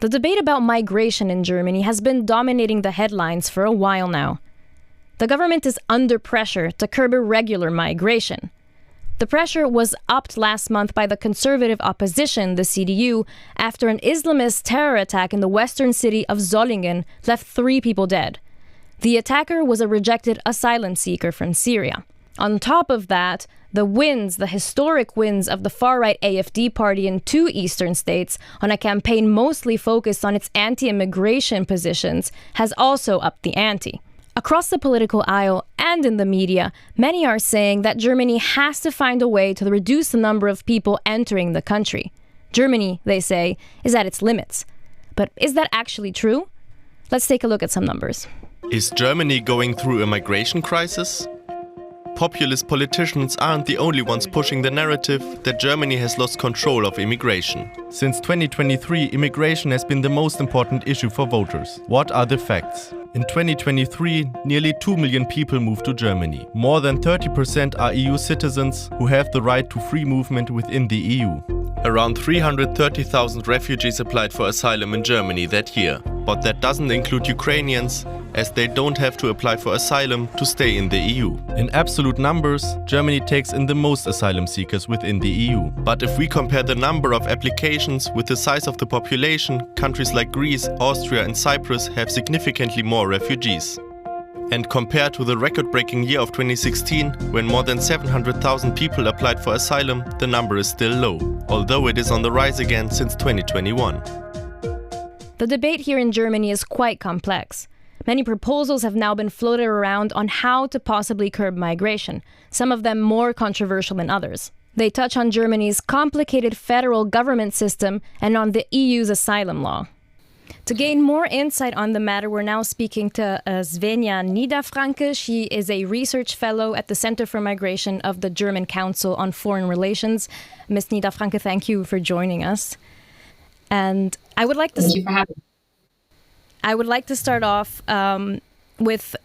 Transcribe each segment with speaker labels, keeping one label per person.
Speaker 1: The debate about migration in Germany has been dominating the headlines for a while now. The government is under pressure to curb irregular migration. The pressure was upped last month by the conservative opposition, the CDU, after an Islamist terror attack in the western city of Solingen left 3 people dead. The attacker was a rejected asylum seeker from Syria. On top of that, the historic wins of the far-right AfD party in 2 eastern states on a campaign mostly focused on its anti-immigration positions has also upped the ante. Across the political aisle and in the media, many are saying that Germany has to find a way to reduce the number of people entering the country. Germany, they say, is at its limits. But is that actually true? Let's take a look at some numbers.
Speaker 2: Is Germany going through a migration crisis? Populist politicians aren't the only ones pushing the narrative that Germany has lost control of immigration. Since 2023, immigration has been the most important issue for voters. What are the facts? In 2023, nearly 2 million people moved to Germany. More than 30% are EU citizens who have the right to free movement within the EU. Around 330,000 refugees applied for asylum in Germany that year. But that doesn't include Ukrainians, as they don't have to apply for asylum to stay in the EU. In absolute numbers, Germany takes in the most asylum seekers within the EU. But if we compare the number of applications with the size of the population, countries like Greece, Austria and Cyprus have significantly more refugees. And compared to the record-breaking year of 2016, when more than 700,000 people applied for asylum, the number is still low, although it is on the rise again since 2021.
Speaker 1: The debate here in Germany is quite complex. Many proposals have now been floated around on how to possibly curb migration, some of them more controversial than others. They touch on Germany's complicated federal government system and on the EU's asylum law. To gain more insight on the matter, we're now speaking to Svenja Niederfranke. She is a research fellow at the Center for Migration of the German Council on Foreign Relations. Ms. Niederfranke, thank you for joining us. And I would like to
Speaker 3: Thank you for having me.
Speaker 1: I would like to start off with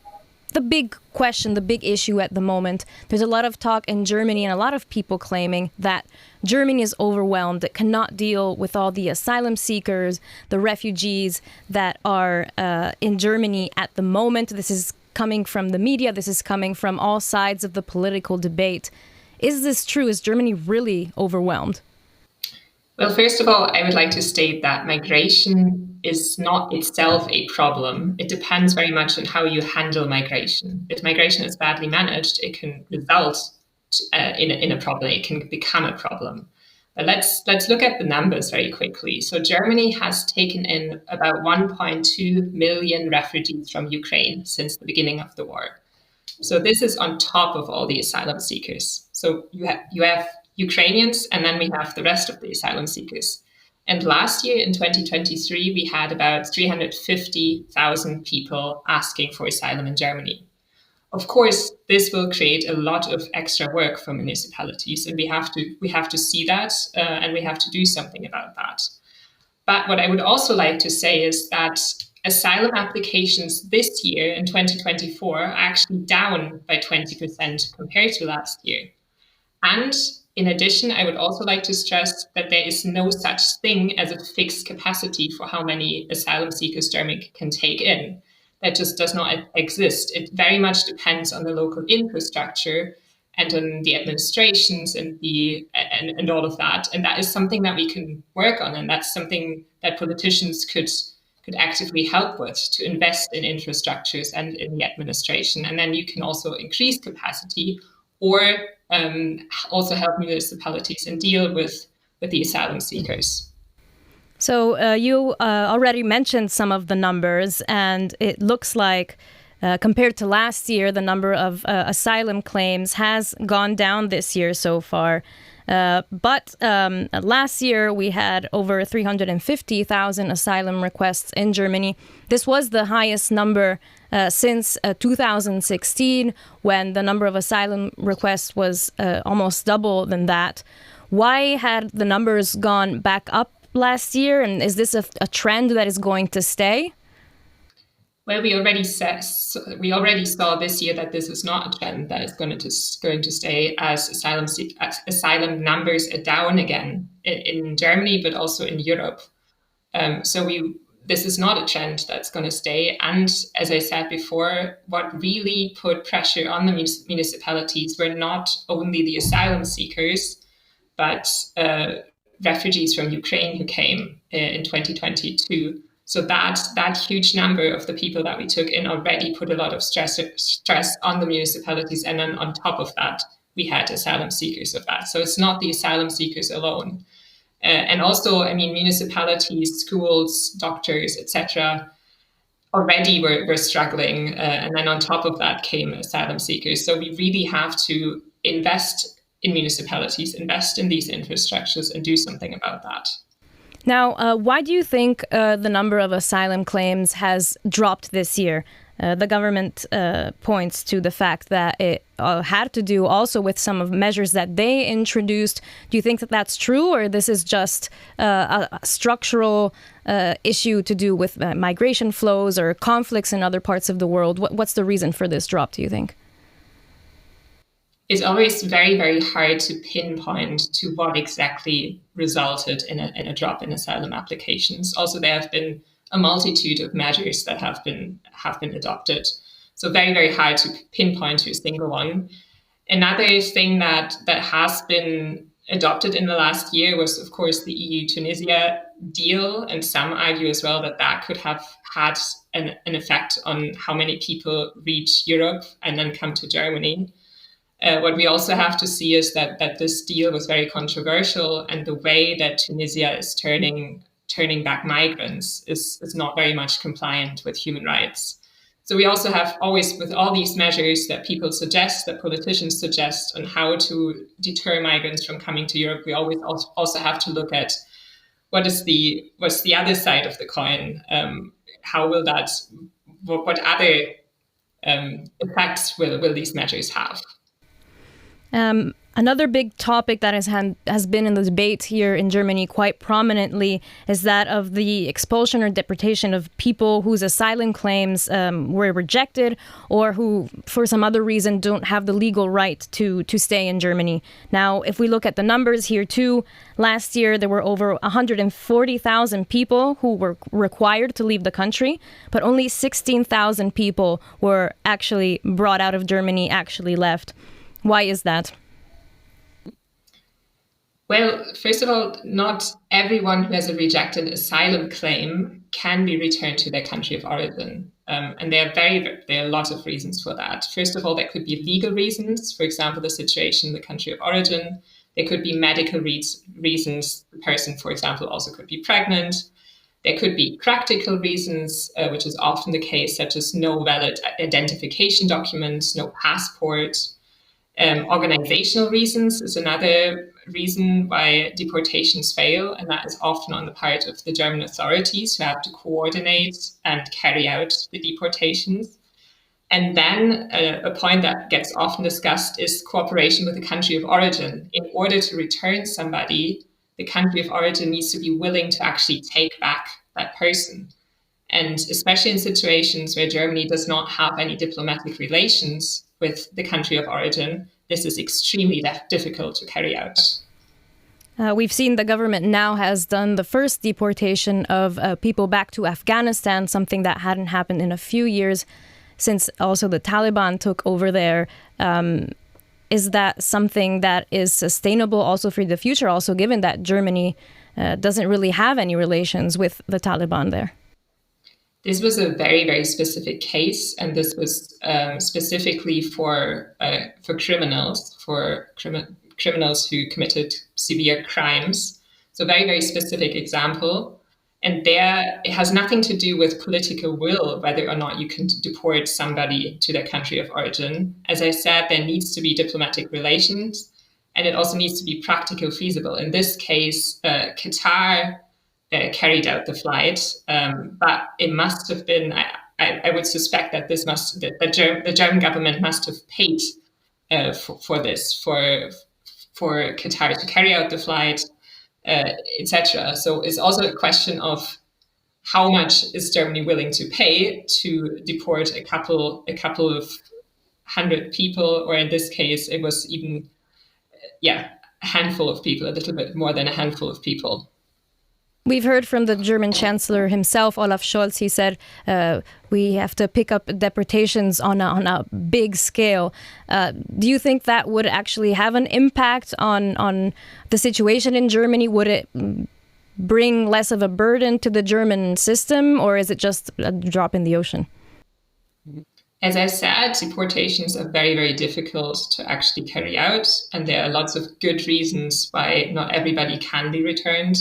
Speaker 1: the big question, the big issue at the moment. There's a lot of talk in Germany and a lot of people claiming that Germany is overwhelmed, it cannot deal with all the asylum seekers, the refugees that are in Germany at the moment. This is coming from the media. This is coming from all sides of the political debate. Is this true? Is Germany really overwhelmed?
Speaker 3: Well, first of all, I would like to state that migration is not itself a problem. It depends very much on how you handle migration. If migration is badly managed, it can result in a problem. It can become a problem. But let's look at the numbers very quickly. So Germany has taken in about 1.2 million refugees from Ukraine since the beginning of the war. So this is on top of all the asylum seekers. So you have Ukrainians, and then we have the rest of the asylum seekers. And last year, in 2023, we had about 350,000 people asking for asylum in Germany. Of course, this will create a lot of extra work for municipalities, and we have to see that, and we have to do something about that. But what I would also like to say is that asylum applications this year, in 2024, are actually down by 20% compared to last year. And in addition, I would also like to stress that there is no such thing as a fixed capacity for how many asylum seekers Germany can take in. That just does not exist. It very much depends on the local infrastructure and on the administrations and all of that. And that is something that we can work on, and that's something that politicians could actively help with, to invest in infrastructures and in the administration. And then you can also increase capacity or also help municipalities and deal with the asylum seekers.
Speaker 1: So you already mentioned some of the numbers, and it looks like compared to last year, the number of asylum claims has gone down this year so far. But last year, we had over 350,000 asylum requests in Germany. This was the highest number since 2016, when the number of asylum requests was almost double than that. Why had the numbers gone back up last year? And is this a trend that is going to stay?
Speaker 3: Well, we already saw this year that this is not a trend that is going to stay, as asylum numbers are down again in Germany, but also in Europe. This is not a trend that's going to stay. And as I said before, what really put pressure on the municipalities were not only the asylum seekers, but refugees from Ukraine who came in 2022. So that huge number of the people that we took in already put a lot of stress on the municipalities. And then on top of that, we had asylum seekers of that. So it's not the asylum seekers alone. And also, I mean, municipalities, schools, doctors, etc., already were struggling. And then on top of that came asylum seekers. So we really have to invest in municipalities, invest in these infrastructures, and do something about that.
Speaker 1: Now, why do you think the number of asylum claims has dropped this year? The government points to the fact that it had to do also with some of measures that they introduced. Do you think that that's true, or this is just a structural issue to do with migration flows or conflicts in other parts of the world? What's the reason for this drop, do you think?
Speaker 3: It's always very, very hard to pinpoint to what exactly resulted in a drop in asylum applications. Also, there have been a multitude of measures that have been adopted. So very, very hard to pinpoint to a single one. Another thing that has been adopted in the last year was, of course, the EU-Tunisia deal. And some argue as well that could have had an effect on how many people reach Europe and then come to Germany. What we also have to see is that this deal was very controversial, and the way that Tunisia is turning back migrants is not very much compliant with human rights. So we also have always, with all these measures that people suggest, that politicians suggest on how to deter migrants from coming to Europe, we always also have to look at what's the other side of the coin. What other effects will these measures have?
Speaker 1: Another big topic that has been in the debate here in Germany quite prominently is that of the expulsion or deportation of people whose asylum claims were rejected, or who, for some other reason, don't have the legal right to stay in Germany. Now, if we look at the numbers here too, last year there were over 140,000 people who were required to leave the country, but only 16,000 people were actually brought out of Germany, actually left. Why is that?
Speaker 3: Well, first of all, not everyone who has a rejected asylum claim can be returned to their country of origin. And there are a lot of reasons for that. First of all, there could be legal reasons, for example, the situation in the country of origin. There could be medical reasons. The person, for example, also could be pregnant. There could be practical reasons, which is often the case, such as no valid identification documents, no passport. Organizational reasons is another reason why deportations fail, and that is often on the part of the German authorities who have to coordinate and carry out the deportations. And then a point that gets often discussed is cooperation with the country of origin. In order to return somebody, the country of origin needs to be willing to actually take back that person. And especially in situations where Germany does not have any diplomatic relations with the country of origin, this is extremely difficult to carry out.
Speaker 1: We've seen the government now has done the first deportation of people back to Afghanistan, something that hadn't happened in a few years since also the Taliban took over there. Is that something that is sustainable also for the future, also given that Germany doesn't really have any relations with the Taliban there?
Speaker 3: This was a very, very specific case, and this was specifically for criminals, criminals who committed severe crimes. So very, very specific example. And there, it has nothing to do with political will, whether or not you can deport somebody to their country of origin. As I said, there needs to be diplomatic relations, and it also needs to be practical feasible. In this case, Qatar carried out the flight, but it must have been, I would suspect that the German government must have paid for Qatar to carry out the flight, etc. So it's also a question of how much is Germany willing to pay to deport a couple of hundred people, or in this case, it was even, a handful of people, a little bit more than a handful of people.
Speaker 1: We've heard from the German Chancellor himself, Olaf Scholz. He said we have to pick up deportations on a big scale. Do you think that would actually have an impact on the situation in Germany? Would it bring less of a burden to the German system, or is it just a drop in the ocean?
Speaker 3: As I said, deportations are very, very difficult to actually carry out, and there are lots of good reasons why not everybody can be returned,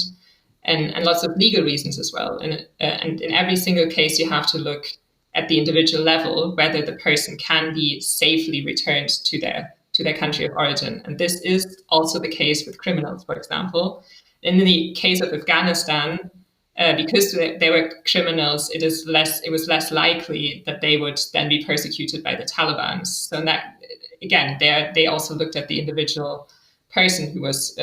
Speaker 3: and lots of legal reasons as well. And in every single case, you have to look at the individual level whether the person can be safely returned to their country of origin. And this is also the case with criminals, for example. In the case of Afghanistan, because they were criminals, it was less likely that they would then be persecuted by the Taliban. So that, again, they also looked at the individual person who was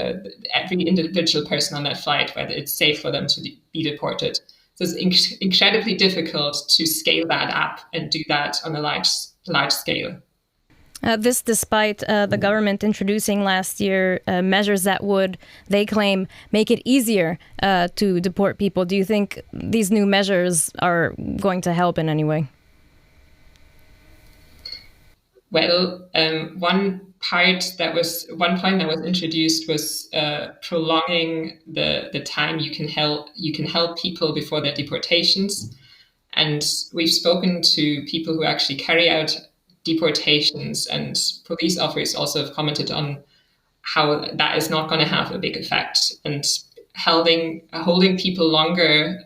Speaker 3: every individual person on that flight, whether it's safe for them to be deported. So it's incredibly difficult to scale that up and do that on a large scale.
Speaker 1: This despite the government introducing last year measures that would, they claim, make it easier to deport people. Do you think these new measures are going to help in any way?
Speaker 3: Well, one point that was introduced was prolonging the time you can help people before their deportations. And we've spoken to people who actually carry out deportations, and police officers also have commented on how that is not going to have a big effect. And holding people longer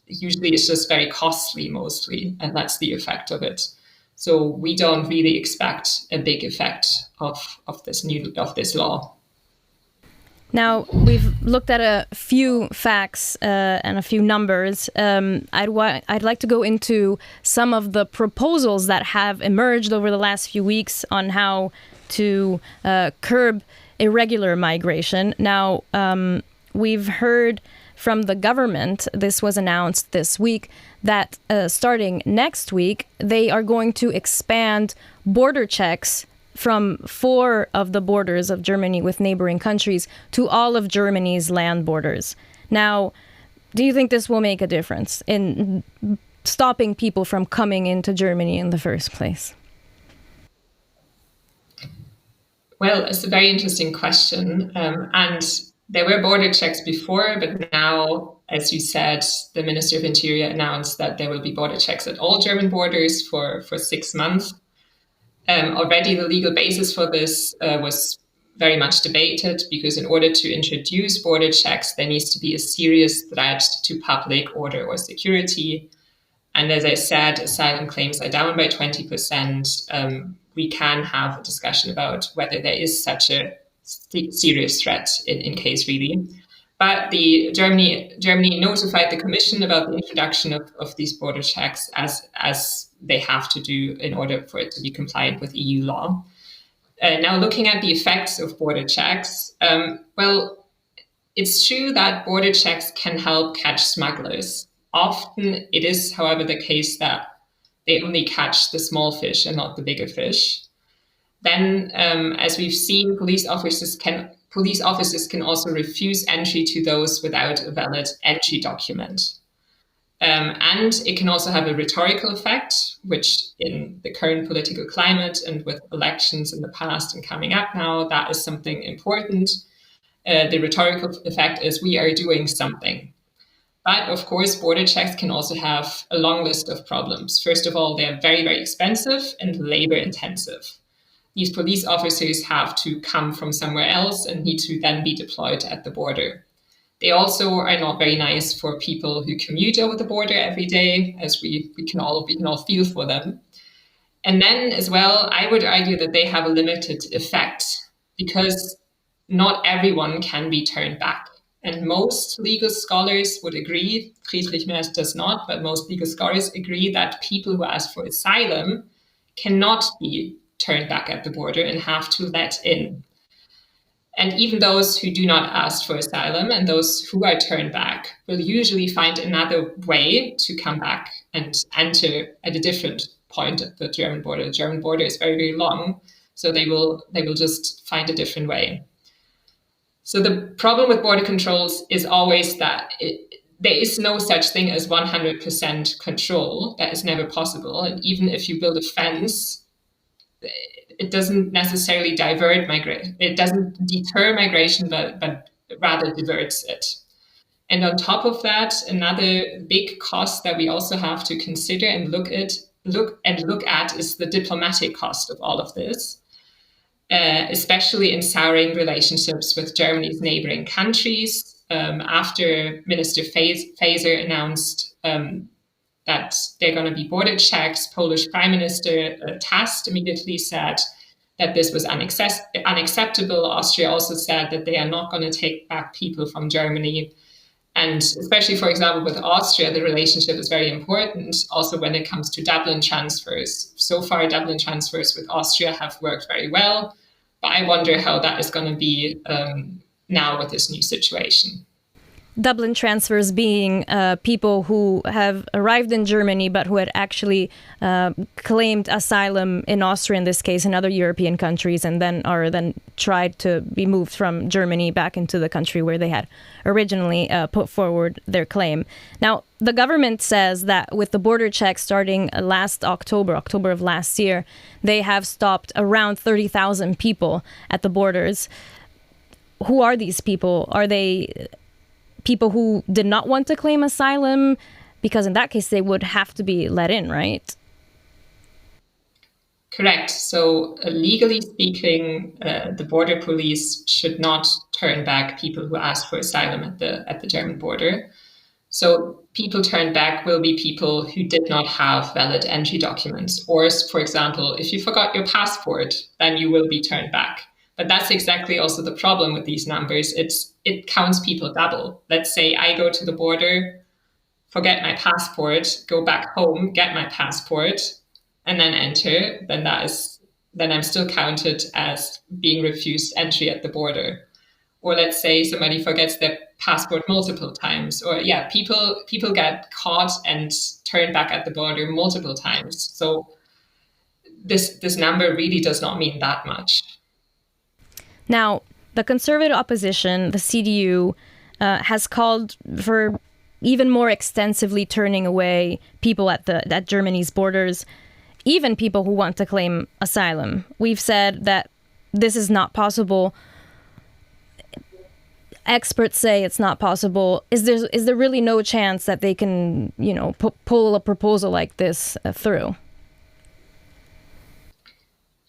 Speaker 3: usually is just very costly mostly, and that's the effect of it. So we don't really expect a big effect of this law.
Speaker 1: Now, we've looked at a few facts and a few numbers. I'd like to go into some of the proposals that have emerged over the last few weeks on how to curb irregular migration. Now, we've heard from the government, this was announced this week, that starting next week, they are going to expand border checks from 4 of the borders of Germany with neighboring countries to all of Germany's land borders. Now, do you think this will make a difference in stopping people from coming into Germany in the first place?
Speaker 3: Well, it's a very interesting question. And there were border checks before, but now, as you said, the Minister of Interior announced that there will be border checks at all German borders for 6 months. Already the legal basis for this was very much debated, because in order to introduce border checks, there needs to be a serious threat to public order or security. And as I said, asylum claims are down by 20%. We can have a discussion about whether there is such a serious threat in case really. But Germany notified the Commission about the introduction of these border checks as they have to do in order for it to be compliant with EU law. Now, looking at the effects of border checks, well, it's true that border checks can help catch smugglers. Often it is, however, the case that they only catch the small fish and not the bigger fish. Then, as we've seen, police officers can also refuse entry to those without a valid entry document. And it can also have a rhetorical effect, which in the current political climate and with elections in the past and coming up now, that is something important. The rhetorical effect is we are doing something. But of course, border checks can also have a long list of problems. First of all, they are very, very expensive and labor intensive. These police officers have to come from somewhere else and need to then be deployed at the border. They also are not very nice for people who commute over the border every day, as we can all feel for them. And then as well, I would argue that they have a limited effect, because not everyone can be turned back. And most legal scholars would agree, Friedrich Merz does not, but most legal scholars agree that people who ask for asylum cannot be turned back at the border and have to let in. And even those who do not ask for asylum and those who are turned back will usually find another way to come back and enter at a different point at the German border. The German border is very, very long, so they will just find a different way. So the problem with border controls is always that there is no such thing as 100% control. That is never possible. And even if you build a fence, it doesn't necessarily divert migration. It doesn't deter migration, but rather diverts it. And on top of that, another big cost that we also have to consider and look at is the diplomatic cost of all of this, especially in souring relationships with Germany's neighboring countries. After Minister Faeser announced that there are going to be border checks, Polish Prime Minister Tast immediately said that this was unacceptable. Austria also said that they are not going to take back people from Germany. And especially, for example, with Austria, the relationship is very important also when it comes to Dublin transfers. So far, Dublin transfers with Austria have worked very well, but I wonder how that is going to be now with this new situation.
Speaker 1: Dublin transfers being people who have arrived in Germany but who had actually claimed asylum in Austria, in this case, in other European countries, and then tried to be moved from Germany back into the country where they had originally put forward their claim. Now, the government says that with the border checks starting last October of last year, they have stopped around 30,000 people at the borders. Who are these people? Are they people who did not want to claim asylum? Because in that case, they would have to be let in, right?
Speaker 3: Correct. So legally speaking, the border police should not turn back people who ask for asylum at the German border. So people turned back will be people who did not have valid entry documents. Or, for example, if you forgot your passport, then you will be turned back. But that's exactly also the problem with these numbers. It counts people double. Let's say I go to the border, forget my passport, go back home, get my passport, and then enter. Then I'm still counted as being refused entry at the border. Or let's say somebody forgets their passport multiple times. Or people get caught and turned back at the border multiple times. So this number really does not mean that much.
Speaker 1: Now, the conservative opposition, the CDU, has called for even more extensively turning away people at Germany's borders, even people who want to claim asylum. We've said that this is not possible. Experts say it's not possible. Is there really no chance that they can, pull a proposal like this through?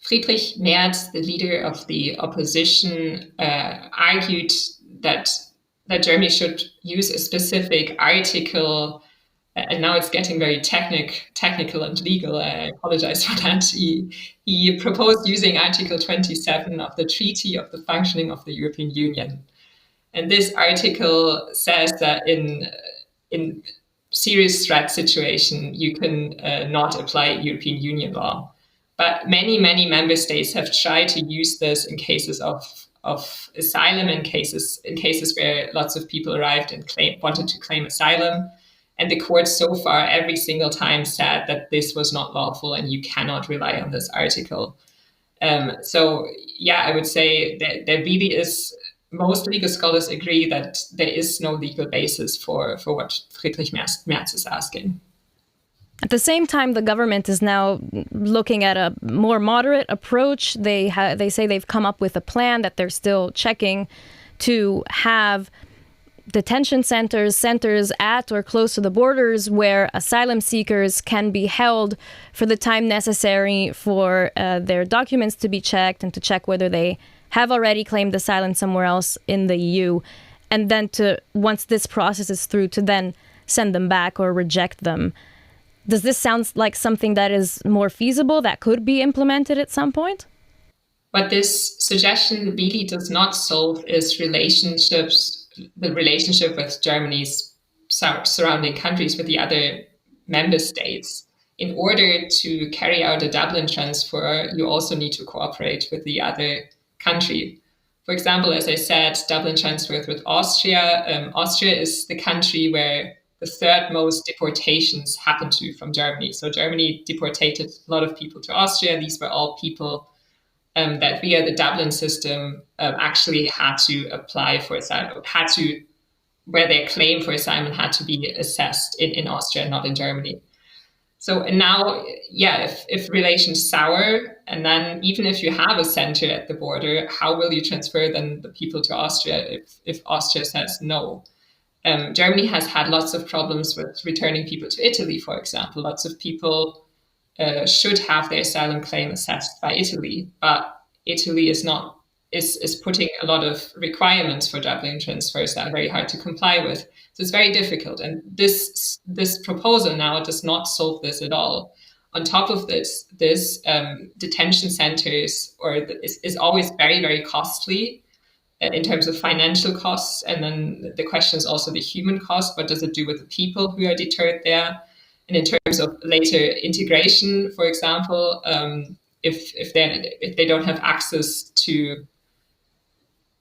Speaker 3: Friedrich Merz, the leader of the opposition, argued that Germany should use a specific article, and now it's getting very technical and legal. I apologize for that. He proposed using Article 27 of the Treaty of the Functioning of the European Union. And this article says that in serious threat situation, you can not apply European Union law. But many member states have tried to use this in cases of asylum, in cases where lots of people arrived and wanted to claim asylum. And the court so far every single time said that this was not lawful and you cannot rely on this article. I would say that there really is, most legal scholars agree that there is no legal basis for what Friedrich Merz is asking.
Speaker 1: At the same time, the government is now looking at a more moderate approach. They say they've come up with a plan that they're still checking to have detention centers at or close to the borders where asylum seekers can be held for the time necessary for their documents to be checked and to check whether they have already claimed asylum somewhere else in the EU. And then once this process is through, to then send them back or reject them. Does this sound like something that is more feasible, that could be implemented at some point?
Speaker 3: What this suggestion really does not solve is the relationship with Germany's surrounding countries, with the other member states. In order to carry out a Dublin transfer, you also need to cooperate with the other country. For example, as I said, Dublin transferred with Austria. Austria is the country where the third most deportations happened from Germany. So Germany deported a lot of people to Austria. These were all people that via the Dublin system actually had to apply for asylum, where their claim for asylum had to be assessed in Austria, not in Germany. So now, if relations sour, and then even if you have a center at the border, how will you transfer then the people to Austria if Austria says no? Germany has had lots of problems with returning people to Italy, for example. Lots of people should have their asylum claim assessed by Italy, but Italy is putting a lot of requirements for Dublin transfers that are very hard to comply with. So it's very difficult. And this proposal now does not solve this at all. On top of this detention centers is always very, very costly in terms of financial costs. And then the question is also the human cost. What does it do with the people who are deterred there? And in terms of later integration, for example, if they don't have access to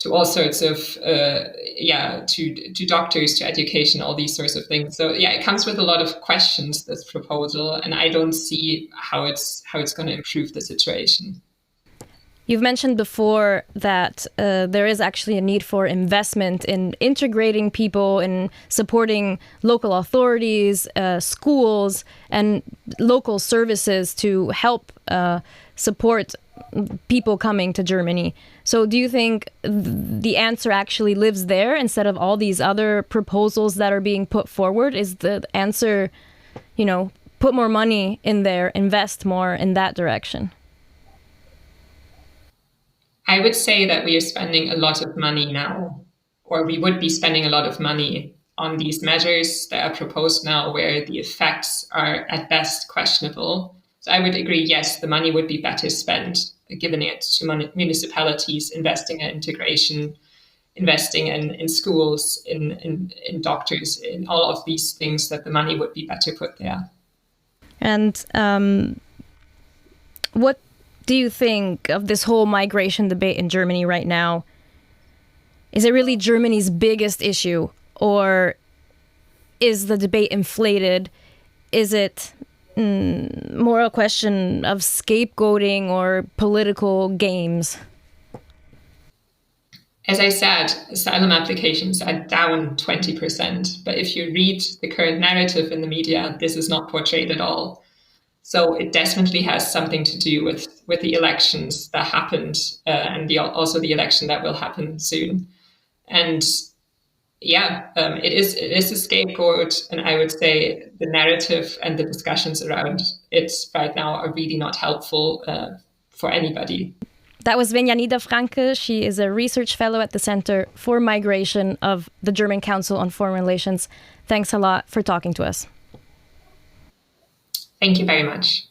Speaker 3: all sorts of to doctors, to education, all these sorts of things. So it comes with a lot of questions, this proposal, and I don't see how it's going to improve the situation.
Speaker 1: You've mentioned before that there is actually a need for investment in integrating people, in supporting local authorities, schools, and local services to help support people coming to Germany. So do you think the answer actually lives there instead of all these other proposals that are being put forward? Is the answer, put more money in there, invest more in that direction?
Speaker 3: I would say that we are spending a lot of money now, or we would be spending a lot of money on these measures that are proposed now, where the effects are at best questionable. So I would agree, yes, the money would be better spent giving it to municipalities, investing in integration, investing in schools, in doctors, in all of these things, that the money would be better put there.
Speaker 1: And what do you think of this whole migration debate in Germany right now? Is it really Germany's biggest issue, or is the debate inflated? Is it more a question of scapegoating or political games?
Speaker 3: As I said, asylum applications are down 20%. But if you read the current narrative in the media, this is not portrayed at all. So it definitely has something to do with the elections that happened and also the election that will happen soon. And it is a scapegoat, and I would say the narrative and the discussions around it right now are really not helpful for anybody.
Speaker 1: That was Svenja Niederfranke. She is a research fellow at the Center for Migration of the German Council on Foreign Relations. Thanks a lot for talking to us.
Speaker 3: Thank you very much.